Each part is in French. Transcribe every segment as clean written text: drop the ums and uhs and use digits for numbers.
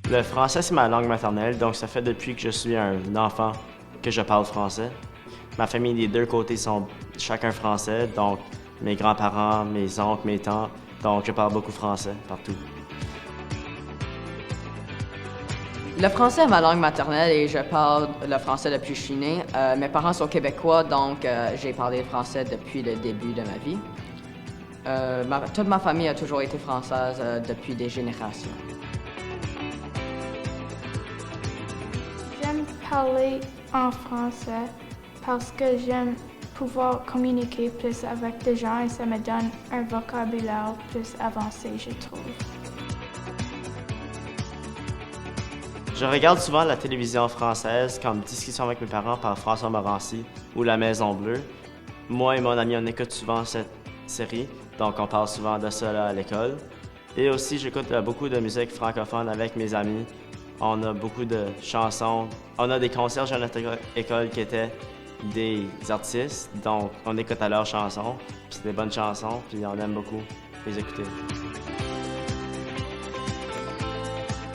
Le français, c'est ma langue maternelle, donc ça fait depuis que je suis un enfant que je parle français. Ma famille des deux côtés sont chacun français, donc mes grands-parents, mes oncles, mes tantes, donc je parle beaucoup français partout. Le français est ma langue maternelle et je parle le français depuis que je suis né. Mes parents sont québécois, donc j'ai parlé le français depuis le début de ma vie. Toute ma famille a toujours été française depuis des générations. J'aime parler en français parce que j'aime pouvoir communiquer plus avec des gens et ça me donne un vocabulaire plus avancé, je trouve. Je regarde souvent la télévision française comme Discussion avec mes parents par François Morancy ou La Maison Bleue. Moi et mon ami, on écoute souvent cette série, donc on parle souvent de ça là, à l'école. Et aussi, j'écoute beaucoup de musique francophone avec mes amis. On a beaucoup de chansons. On a des concierges à notre école qui étaient des artistes, donc on écoute à leurs chansons, puis c'est des bonnes chansons, puis on aime beaucoup les écouter.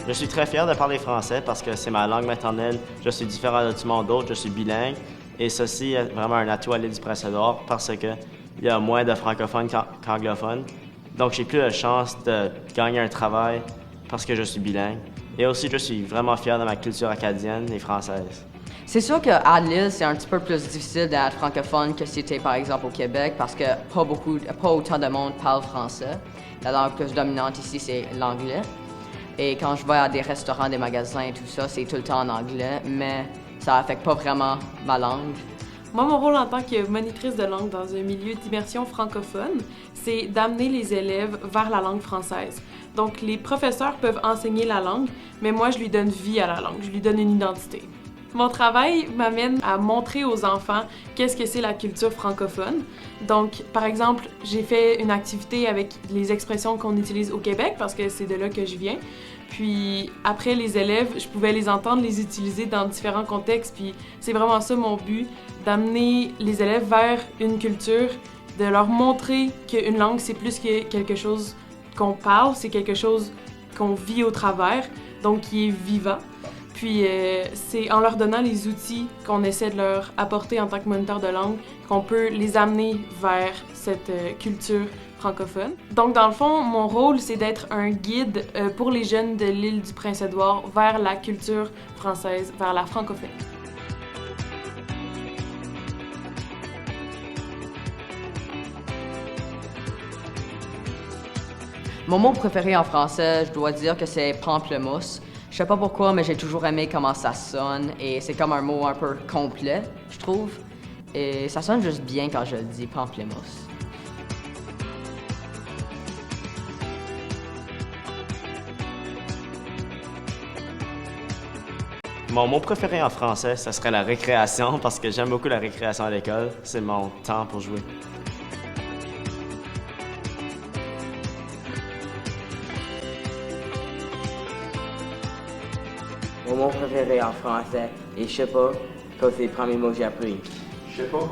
Je suis très fier de parler français parce que c'est ma langue maternelle. Je suis différent de tout le monde d'autre, je suis bilingue. Et ceci est vraiment un atout à l'île du Prince-Édouard parce qu'il y a moins de francophones qu'anglophones. Donc j'ai plus la chance de gagner un travail parce que je suis bilingue. Et aussi, je suis vraiment fier de ma culture acadienne et française. C'est sûr qu'à l'île, c'est un petit peu plus difficile d'être francophone que si tu es par exemple au Québec parce que pas autant de monde parle français. La langue plus dominante ici, c'est l'anglais. Et quand je vais à des restaurants, des magasins et tout ça, c'est tout le temps en anglais, mais ça affecte pas vraiment ma langue. Moi, mon rôle en tant que monitrice de langue dans un milieu d'immersion francophone, c'est d'amener les élèves vers la langue française. Donc, les professeurs peuvent enseigner la langue, mais moi, je lui donne vie à la langue, je lui donne une identité. Mon travail m'amène à montrer aux enfants qu'est-ce que c'est la culture francophone. Donc, par exemple, j'ai fait une activité avec les expressions qu'on utilise au Québec, parce que c'est de là que je viens. Puis après, les élèves, je pouvais les entendre les utiliser dans différents contextes. Puis c'est vraiment ça mon but, d'amener les élèves vers une culture, de leur montrer qu'une langue, c'est plus que quelque chose qu'on parle, c'est quelque chose qu'on vit au travers, donc qui est vivant. Puis c'est en leur donnant les outils qu'on essaie de leur apporter en tant que moniteur de langue qu'on peut les amener vers cette culture francophone. Donc dans le fond, mon rôle, c'est d'être un guide pour les jeunes de l'île du Prince-Édouard vers la culture française, vers la francophonie. Mon mot préféré en français, je dois dire que c'est pamplemousse. Je sais pas pourquoi, mais j'ai toujours aimé comment ça sonne et c'est comme un mot un peu complet, je trouve. Et ça sonne juste bien quand je le dis, pamplemousse. Mon mot préféré en français, ce serait la récréation parce que j'aime beaucoup la récréation à l'école. C'est mon temps pour jouer. Mon mot préféré en français est je sais pas, cause c'est le premier mot que j'ai appris. Je sais pas.